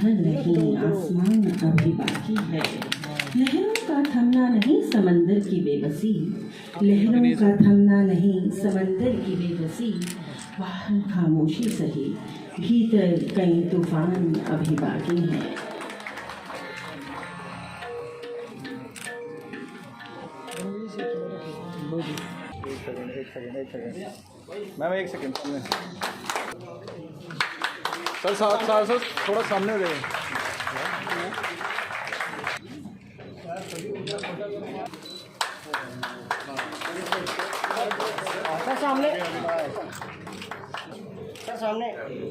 पत्थर नहीं आसमान अभी बाकी है। लहरों का थमना नहीं समंदर की बेबसी, लहरों का थमना नहीं समंदर की बेबसी। बाहर खामोशी सही, भीतर कई तूफान अभी बाकी हैं। एक सेकंड मैम, एक सेकंड सामने सर थोड़ा सामने हो जाइए। सर सामने, सर सामने।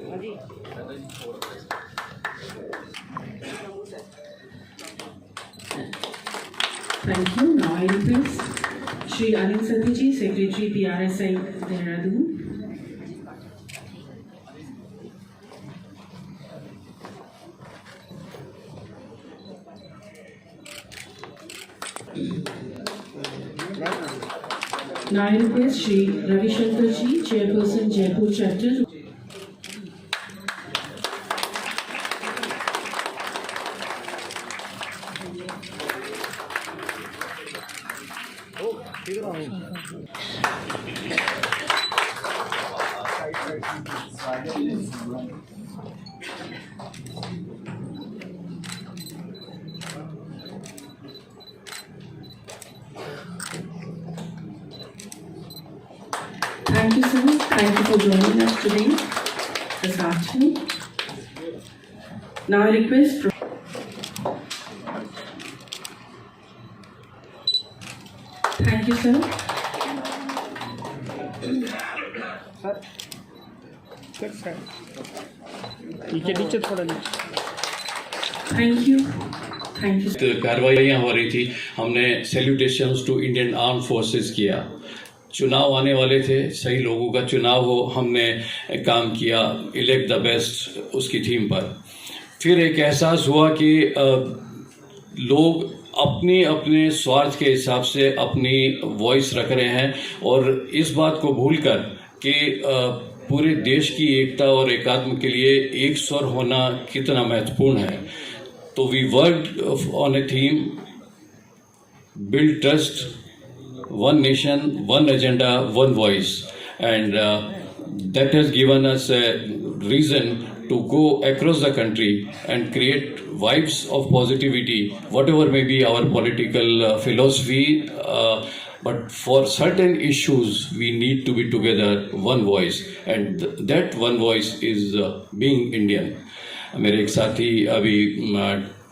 हाँ जी। Thank you. Now I request Shri Anil Sathiji, Secretary PRSI, Dehradun. Now I request Shri Ravi Shankar Ji, Chairperson Jaipur Chapter. Thank you, sir. Thank you for joining us today, this afternoon. Now I request. Thank you, sir. नीचे थोड़ा नीचे। Thank you. Thank you. कार्रवाइयाँ हो रही थी, हमने salutations to Indian arm forces किया। चुनाव आने वाले थे, सही लोगों का चुनाव हो, हमने काम किया इलेक्ट द बेस्ट उसकी थीम पर। फिर एक एहसास हुआ कि लोग अपने अपने स्वार्थ के हिसाब से अपनी वॉइस रख रहे हैं और इस बात को भूलकर कि पूरे देश की एकता और एकात्म के लिए एक स्वर होना कितना महत्वपूर्ण है। तो we worked on a theme build trust, one nation, one agenda, one voice, and that has given us a reason to go across the country and create vibes of positivity, whatever may be our political philosophy, but for certain issues we need to be together, one voice, and that one voice is being Indian. मेरे एक साथी अभी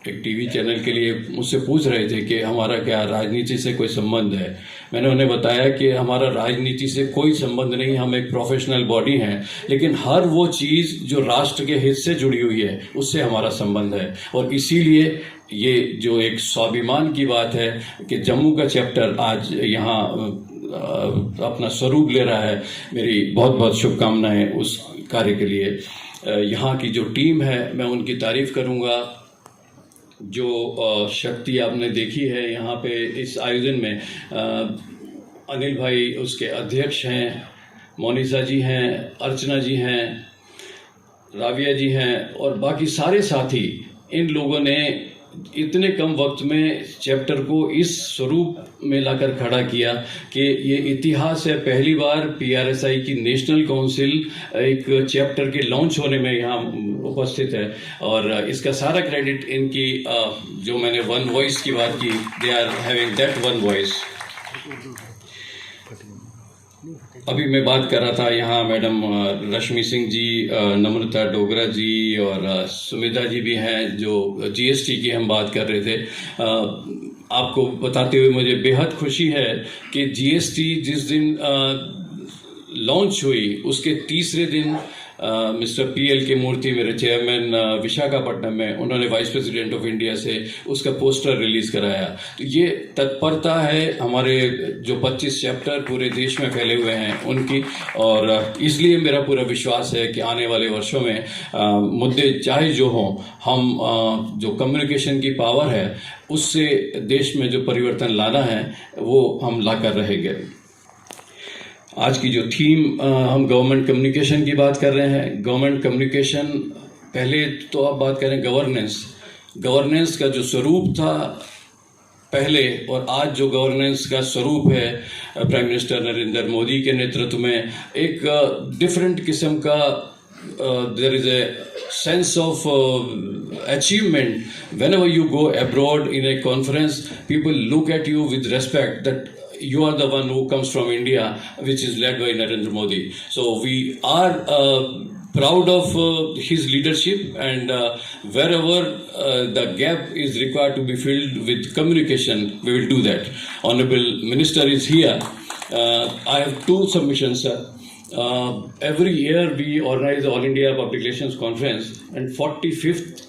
एक TV channel के लिए मुझसे पूछ रहे थे कि हमारा क्या राजनीति से कोई संबंध है। मैंने उन्हें बताया कि हमारा राजनीति से कोई संबंध नहीं, हम एक प्रोफेशनल बॉडी हैं, लेकिन हर वो चीज़ जो राष्ट्र के हित से जुड़ी हुई है उससे हमारा संबंध है। और इसीलिए ये जो एक स्वाभिमान की बात है कि जम्मू का चैप्टर आज यहाँ अपना स्वरूप ले रहा है, मेरी बहुत बहुत शुभकामनाएं उस कार्य के लिए। यहाँ की जो टीम है मैं उनकी तारीफ करूँगा। जो शक्ति आपने देखी है यहाँ पे इस आयोजन में, अनिल भाई उसके अध्यक्ष हैं, मोनिसा जी हैं, अर्चना जी हैं, राविया जी हैं और बाकी सारे साथी, इन लोगों ने इतने कम वक्त में चैप्टर को इस स्वरूप में लाकर खड़ा किया कि ये इतिहास है। पहली बार PRSI की नेशनल काउंसिल एक चैप्टर के लॉन्च होने में यहाँ उपस्थित है और इसका सारा क्रेडिट इनकी, जो मैंने वन वॉइस की बात की, they are having that one voice. अभी मैं बात कर रहा था यहाँ मैडम रश्मि सिंह जी, नम्रता डोगरा जी और सुमिता जी भी हैं, जो GST की हम बात कर रहे थे। आपको बताते हुए मुझे बेहद खुशी है कि GST जिस दिन लॉन्च हुई उसके तीसरे दिन मिस्टर PL के मूर्ति, मेरे चेयरमैन विशाखापट्टनम में, उन्होंने वाइस प्रेसिडेंट ऑफ इंडिया से उसका पोस्टर रिलीज कराया। तो ये तत्परता है हमारे जो 25 चैप्टर पूरे देश में फैले हुए हैं उनकी, और इसलिए मेरा पूरा विश्वास है कि आने वाले वर्षों में मुद्दे चाहे जो हों, हम जो कम्युनिकेशन की पावर है उससे देश में जो परिवर्तन लाना है वो हम ला कर रहेंगे। आज की जो थीम, हम गवर्नमेंट कम्युनिकेशन की बात कर रहे हैं। गवर्नमेंट कम्युनिकेशन पहले तो आप बात करें गवर्नेंस का जो स्वरूप था पहले और आज जो गवर्नेंस का स्वरूप है प्राइम मिनिस्टर नरेंद्र मोदी के नेतृत्व में एक डिफरेंट किस्म का there is a sense of achievement. Whenever you go abroad in a conference, people look at you with respect that you are the one who comes from India, which is led by Narendra Modi. So we are proud of his leadership, and wherever the gap is required to be filled with communication, we will do that. Honorable Minister is here. I have two submissions, sir. Every year we organize the All India Public Relations Conference, and 45th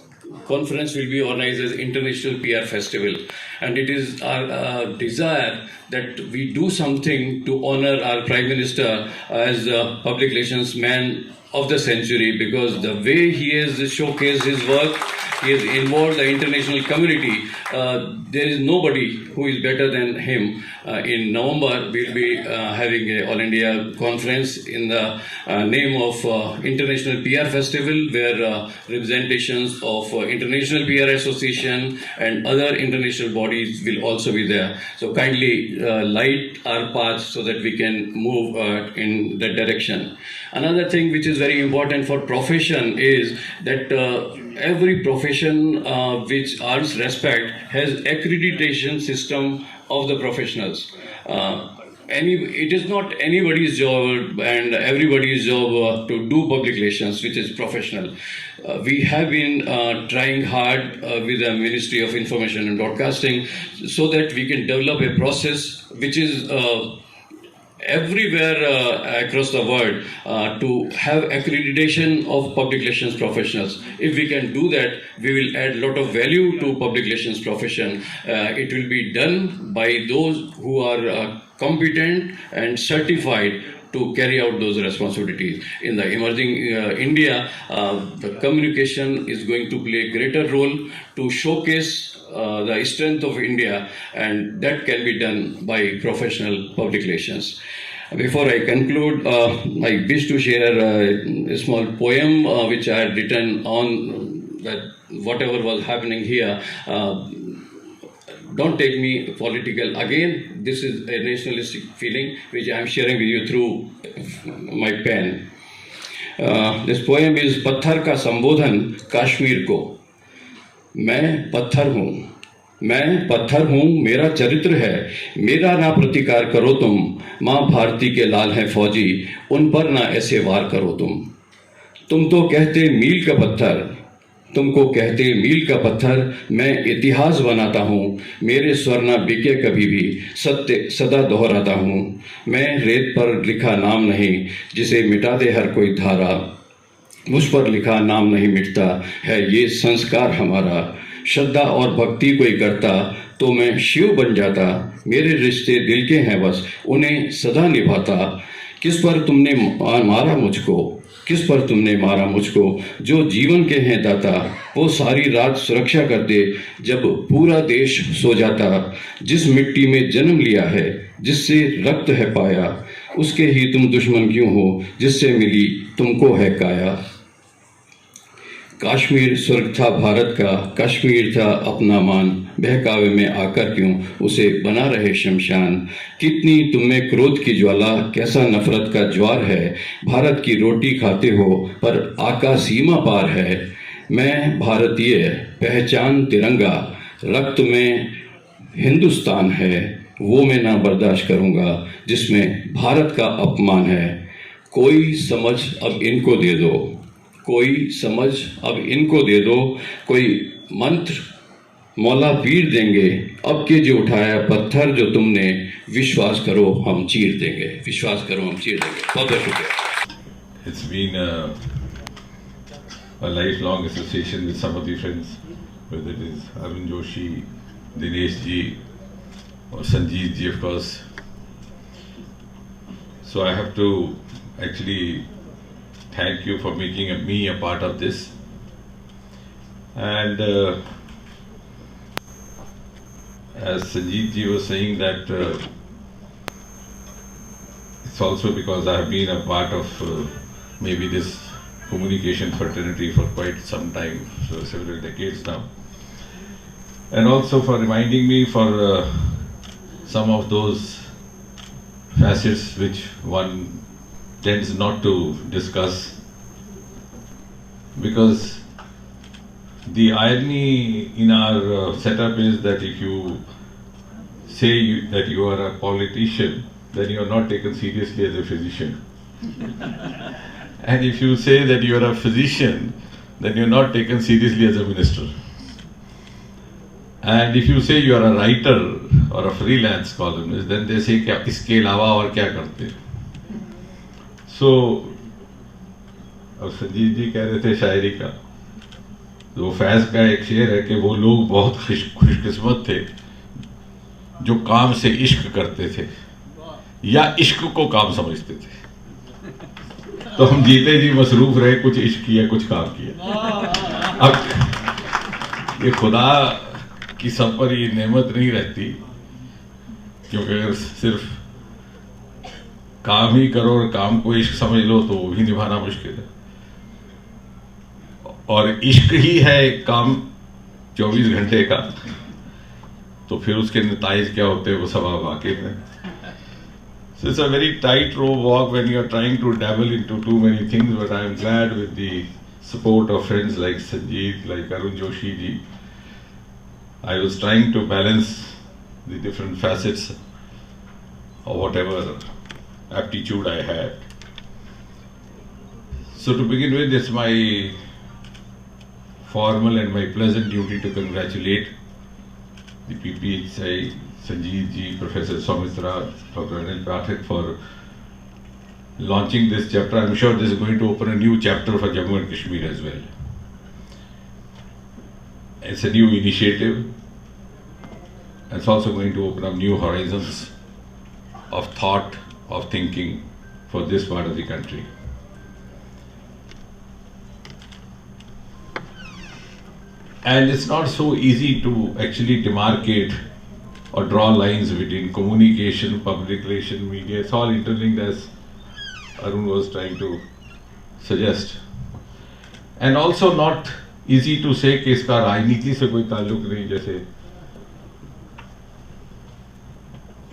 conference will be organized as International PR Festival, and it is our desire that we do something to honor our Prime Minister as the public relations man of the century, because the way he has showcased his work, he has involved the international community. There is nobody who is better than him. In November, we will be having a All India conference in the name of International PR Festival, where representations of International PR Association and other international bodies will also be there. So kindly light our path so that we can move in that direction. Another thing which is very important for profession is that every profession which earns respect has accreditation system of the professionals. It is not anybody's job and everybody's job to do public relations, which is professional. We have been trying hard with the Ministry of Information and Broadcasting so that we can develop a process which is everywhere across the world to have accreditation of public relations professionals. If we can do that, we will add a lot of value to public relations profession. It will be done by those who are competent and certified to carry out those responsibilities. In the emerging India, the communication is going to play a greater role to showcase the strength of India, and that can be done by professional public relations. Before I conclude, I wish to share a small poem which I had written on that whatever was happening here. Don't take me political. Again, this is a nationalistic feeling which I am sharing with you through my pen. This poem is पत्थर का संबोधन कश्मीर को। मैं पत्थर हूँ, मेरा चरित्र है, मेरा ना प्रतिकार करो तुम, माँ भारती के लाल हैं फौजी, उन पर ना ऐसे वार करो तुम तो कहते मील का पत्थर, तुमको कहते मील का पत्थर, मैं इतिहास बनाता हूँ, मेरे स्वर ना बिके कभी भी, सत्य सदा दोहराता हूँ, मैं रेत पर लिखा नाम नहीं, जिसे मिटा दे हर कोई धारा, मुझ पर लिखा नाम नहीं मिटता है, ये संस्कार हमारा, श्रद्धा और भक्ति कोई करता तो मैं शिव बन जाता, मेरे रिश्ते दिल के हैं बस, उन्हें सदा निभाता, किस पर तुमने मारा मुझको, जो जीवन के हैं दाता, वो सारी रात सुरक्षा करते जब पूरा देश सो जाता, जिस मिट्टी में जन्म लिया है, जिससे रक्त है पाया, उसके ही तुम दुश्मन क्यों हो, जिससे मिली तुमको है काया। काश्मीर स्वर्ग था भारत का, कश्मीर था अपना मान, बहकावे में आकर क्यों उसे बना रहे शमशान, कितनी तुममें क्रोध की ज्वाला, कैसा नफरत का ज्वार है, भारत की रोटी खाते हो पर आका सीमा पार है, मैं भारतीय पहचान तिरंगा, रक्त में हिंदुस्तान है, वो मैं ना बर्दाश्त करूँगा जिसमें भारत का अपमान है, कोई समझ अब इनको दे दो, कोई मंत्र मौला पीर देंगे, अब के जो उठाया पत्थर जो तुमने, विश्वास करो हम चीर देंगे। बहुत बहुत शुक्रिया। It's been a lifelong association with some of the friends, whether it is Arun Joshi, Dinesh ji, or Sanjeev ji, of course. So I have to actually thank you for making me a part of this. And as Sanjeev ji was saying that it's also because I have been a part of maybe this communication fraternity for quite some time, so several decades now. And also for reminding me for some of those facets which one tends not to discuss, because the irony in our setup is that if you say that you are a politician, then you are not taken seriously as a physician. And if you say that you are a physician, then you are not taken seriously as a minister. And if you say you are a writer or a freelance columnist, then they say क्या इसके अलावा और क्या करते हैं? So, अब संजीव जी कह रहे थे शायरी का, तो फैज का एक शेर है कि वो लोग बहुत खुशकिस्मत थे जो काम से इश्क करते थे या इश्क को काम समझते थे। तो हम जीते जी मसरूफ रहे, कुछ इश्क किया कुछ काम किया। अब ये खुदा की सब पर ये नेमत नहीं रहती, क्योंकि अगर सिर्फ काम ही करो और काम को इश्क समझ लो तो वो भी निभाना मुश्किल है, और इश्क ही है एक काम 24 घंटे का, तो फिर उसके नताइज क्या होते हैं वो सब आप वाकिफ हैं। So it's a very tightrope walk when you are trying to dabble into too many things, but I am glad with the support of friends like Sanjeev, like Arun Joshi ji. I was trying to balance the different facets of whatever aptitude I had. So to begin with, it's my formal and my pleasant duty to congratulate the PPSI, Sanjeev ji, Professor Soumitra, Dr. Anil Pathak for launching this chapter. I'm sure this is going to open a new chapter for Jammu and Kashmir as well. It's a new initiative. It's also going to open up new horizons of thought, of thinking for this part of the country. And it's not so easy to actually demarcate or draw lines between communication, public relation, media. It's all interlinked, as Arun was trying to suggest. And also not easy to say कि इसका राजनीति से कोई ताल्लुक नहीं, जैसे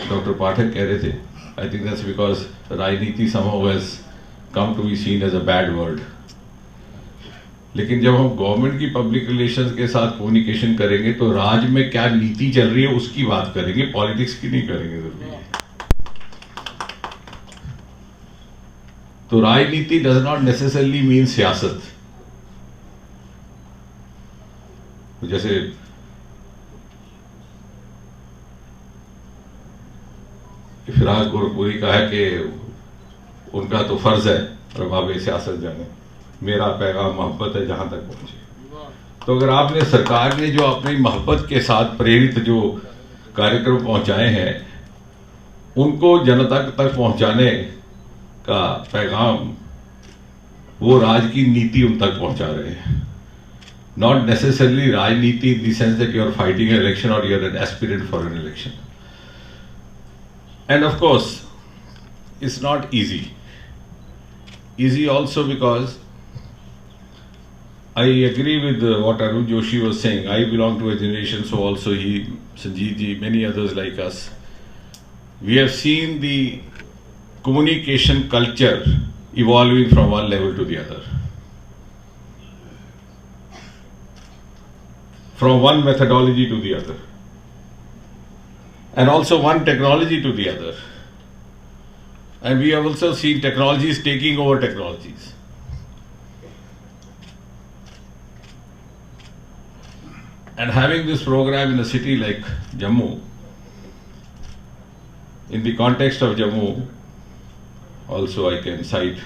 Dr. Pathak कह रहे थे. I think that's because राजनीति somehow has come to be seen as a bad word. लेकिन जब हम गवर्नमेंट की पब्लिक रिलेशंस के साथ कम्युनिकेशन करेंगे तो राज्य में क्या नीति चल रही है उसकी बात करेंगे, पॉलिटिक्स की नहीं करेंगे जरूरी। तो राजनीति डज नॉट नेसेसरली मीन सियासत। तो जैसे फिराज गोरखपुरी का है कि उनका तो फर्ज है रबाब सियासत जाने, मेरा पैगाम मोहब्बत है जहां तक पहुंचे। तो अगर आपने सरकार ने जो अपनी मोहब्बत के साथ प्रेरित जो कार्यक्रम पहुंचाए हैं उनको जनता तक पहुंचाने का पैगाम वो राज की नीति उन तक पहुंचा रहे हैं, नॉट नेसेसरली राजनीति in the sense that you are fighting an election or you are an aspirant for an election. And of course it's not easy also because I agree with what Arun Joshi was saying. I belong to a generation, so also he, Sanjeev ji, many others like us, we have seen the communication culture evolving from one level to the other, from one methodology to the other, and also one technology to the other. And we have also seen technologies taking over technologies. And having this program in a city like Jammu, in the context of Jammu, also I can cite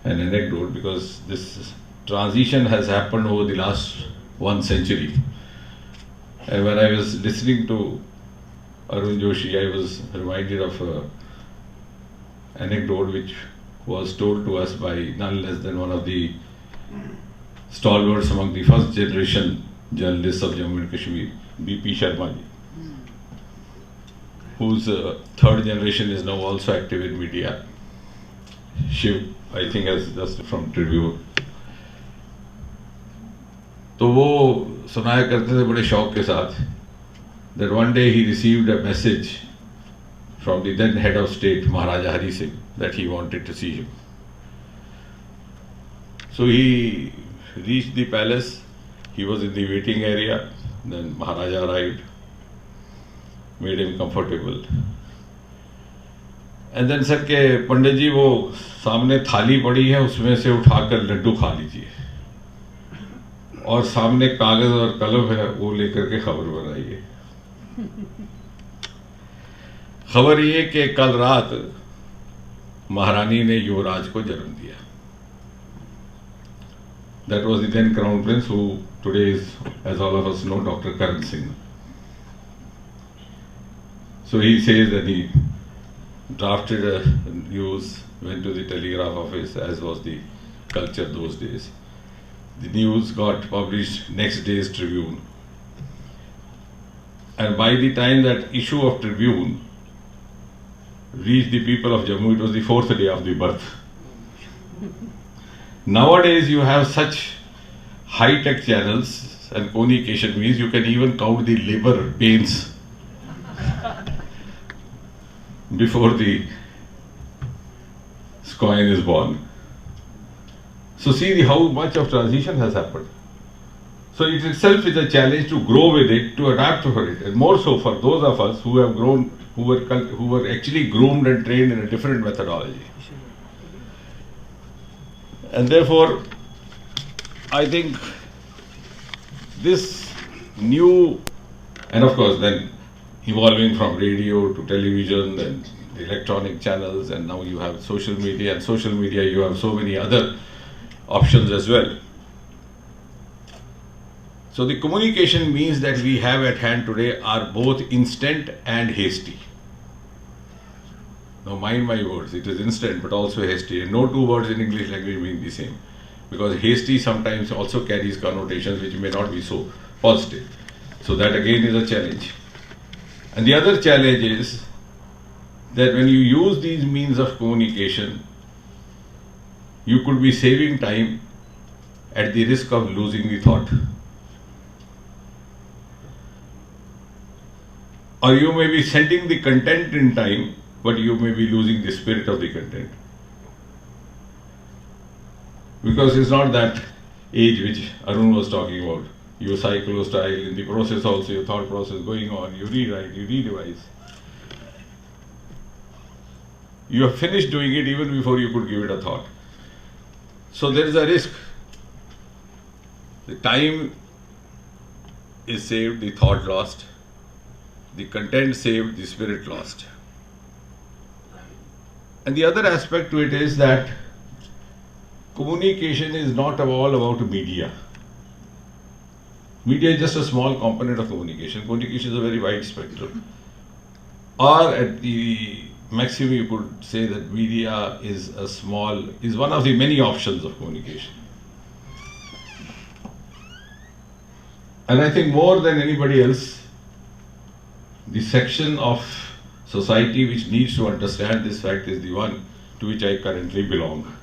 an anecdote because this transition has happened over the last 1 century. And when I was listening to Arun Joshi, I was reminded of a anecdote which was told to us by none less than one of the stalwarts among the first generation journalists of Jammu and Kashmir, B.P. Sharma ji, whose third generation is now also active in media. Shiv, I think, has just from Tribune. तो वो सुनाया करते थे बड़े शौक के साथ that one day he received a message from the then head of state, Maharaja Hari Singh, that he wanted to see him. So he reached the palace. He was in the waiting area. Then Maharaja arrived, made him comfortable. And then said के पंडित जी वो सामने थाली पड़ी है उसमें से उठाकर लड्डू खा लीजिए और सामने कागज और कलम है वो लेकर के खबर बनाइए। खबर ये कि कल रात महारानी ने युवराज को जन्म दिया। That was the then crown prince, who today is, as all of us know, Dr. Karan Singh. So he says that he drafted a news, went to the telegraph office, as was the culture those days. The news got published next day's Tribune. And by the time that issue of Tribune reached the people of Jammu, it was the 4th day of the birth. Nowadays you have such high-tech channels, and communication means you can even count the labor pains before the coin is born. So see how much of transition has happened. So it itself is a challenge to grow with it, to adapt for it, and more so for those of us who have grown, who were actually groomed and trained in a different methodology. And therefore, I think this new, and of course then evolving from radio to television and the electronic channels, and now you have social media, and social media you have so many other options as well. So the communication means that we have at hand today are both instant and hasty. Now mind my words, it is instant but also hasty, and no two words in English language mean the same, because hasty sometimes also carries connotations which may not be so positive. So that again is a challenge. And the other challenge is that when you use these means of communication, you could be saving time at the risk of losing the thought. Or you may be sending the content in time, but you may be losing the spirit of the content. Because it's not that age which Arun was talking about. You cycle, style, in the process also, your thought process going on, you rewrite, you re-revise. You have finished doing it even before you could give it a thought. So there is a risk. The time is saved, the thought lost. The content saved, the spirit lost. And the other aspect to it is that communication is not all about media. Media is just a small component of communication. Communication is a very wide spectrum. Or at the maximum you could say that media is one of the many options of communication. And I think more than anybody else, the section of society which needs to understand this fact is the one to which I currently belong,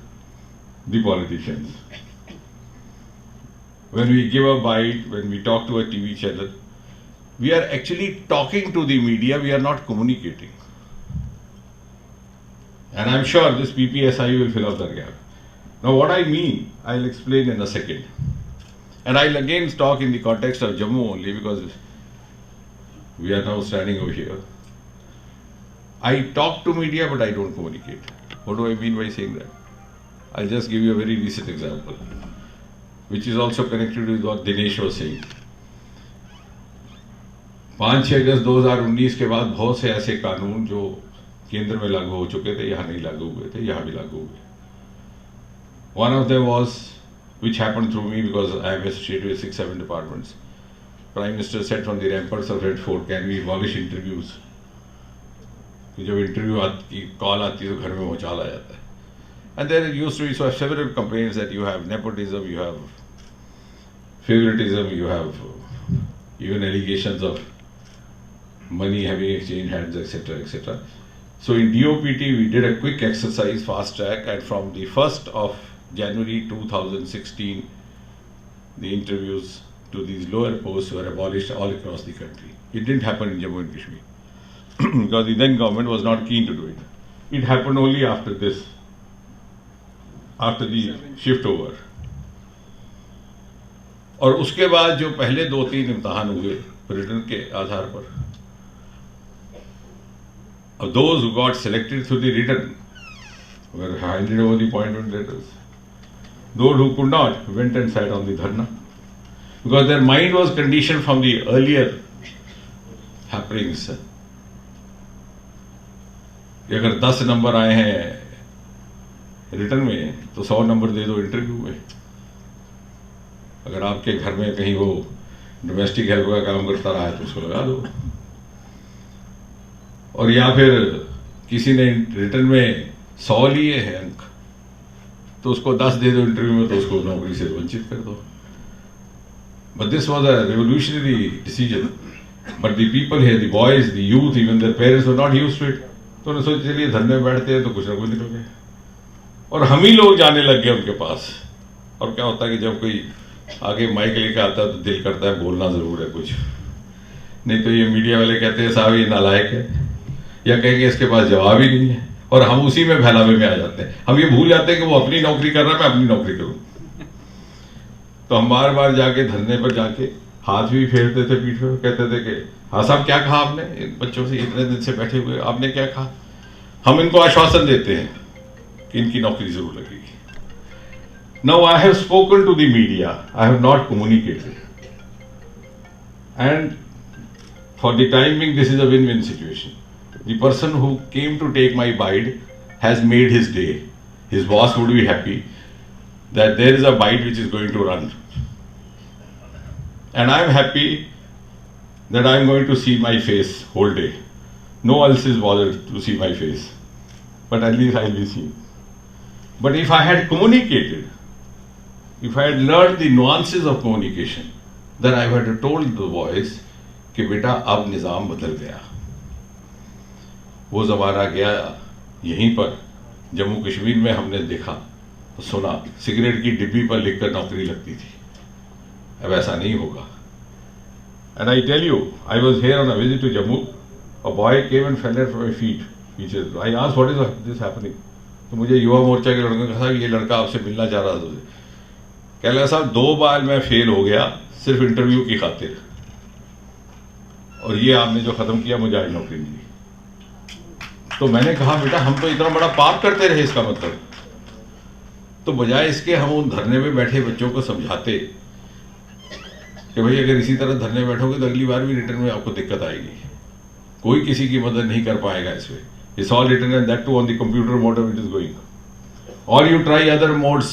the politicians. When we give a bite, when we talk to a TV channel, we are actually talking to the media, we are not communicating. And I'm sure this PPSI will fill up that gap. Now what I mean, I'll explain in a second. And I'll again talk in the context of Jammu only, because we are now standing over here. I talk to media, but I don't communicate. What do I mean by saying that? I'll just give you a very recent example, which is also connected with what Dinesh was saying. 5-6 अगस्त 2019 के बाद बहुत से ऐसे कानून जो केंद्र में लागू हो चुके थे, यहाँ नहीं लागू हुए थे, यहाँ भी लागू हुए. One of them was, which happened through me because I am associated with 6-7 departments. Prime Minister said from the ramparts of Red Fort, can we abolish interviews? जब इंटरव्यू की कॉल आती है तो घर में भूचाल आ जाता है. And there used to be several complaints that you have nepotism, you have favoritism, you have even allegations of money having exchanged hands, etc., etc. So in DOPT, we did a quick exercise, fast track, and from the 1st of January 2016, the interviews to these lower posts were abolished all across the country. It didn't happen in Jammu and Kashmir because the then government was not keen to do it. It happened only after this, after the shift over. और उसके बाद जो पहले 2-3 इम्तिहान हुए return के आधार पर, those who got selected through the written were handed over the appointment letters. Those who could not went and sat on the dharna because their mind was conditioned from the earlier happenings. अगर 10 number आए हैं return में तो 100 number दे दो interview में। अगर आपके घर में कहीं वो डोमेस्टिक हेल्प का काम करता रहा है तो उसको लगा दो, और या फिर किसी ने रिटर्न में 100 लिए हैं अंक तो उसको 10 दे दो इंटरव्यू में तो उसको नौकरी से वंचित कर दो। But this was a revolutionary decision, but the people here, the boys, the youth, even their parents were not used to it. तो उन्होंने सोचा चलिए धरने में बैठते हैं तो कुछ ना कुछ निकल गए, और हम ही लोग जाने लग गए उनके पास। और क्या होता है कि जब कोई आगे माइक लेकर आता है तो दिल करता है बोलना जरूर है कुछ, नहीं तो ये मीडिया वाले कहते हैं साहब ये नालायक है, या कहेंगे इसके पास जवाब ही नहीं है, और हम उसी में बहलावे में आ जाते हैं। हम ये भूल जाते हैं कि वो अपनी नौकरी कर रहा है, मैं अपनी नौकरी करूं। तो हम बार बार जाके धरने पर जाके हाथ भी फेरते थे पीठ पे, कहते थे कि हाँ साहब क्या कहा आपने, इन बच्चों से इतने दिन से बैठे हुए आपने क्या कहा। हम इनको आश्वासन देते हैं कि इनकी नौकरी जरूर लगेगी। Now I have spoken to the media, I have not communicated, and for the time being this is a win-win situation. The person who came to take my bite has made his day. His boss would be happy that there is a bite which is going to run, and I am happy that I am going to see my face whole day. No one else is bothered to see my face, but at least I will be seen. But if I had communicated, if I had learned the nuances of communication, then I would have told the boys कि बेटा अब निज़ाम बदल गया। वो ज़माना गया, यहीं पर जम्मू कश्मीर में हमने देखा तो सुना सिगरेट की डिब्बी पर लिखकर नौकरी लगती थी। अब ऐसा नहीं होगा। And I tell you, I was here on a visit to Jammu. A boy came and fell at my feet. He said, I asked what is this happening? तो मुझे युवा मोर्चा के लड़के ने कहा ये लड़का आपसे मिलना चाह रहा था। कह रहा साहब 2 बार मैं फेल हो गया सिर्फ इंटरव्यू की खातिर, और ये आपने जो खत्म किया मुझे आज नौकरी मिली। तो मैंने कहा बेटा हम तो इतना बड़ा पाप करते रहे, इसका मतलब तो बजाय इसके हम उन धरने में बैठे बच्चों को समझाते कि भाई अगर इसी तरह धरने बैठोगे तो अगली बार भी रिटर्न में आपको दिक्कत आएगी, कोई किसी की मदद नहीं कर पाएगा इसमें। It's all written and that too on the computer mode it is going, और यू ट्राई अदर मोड्स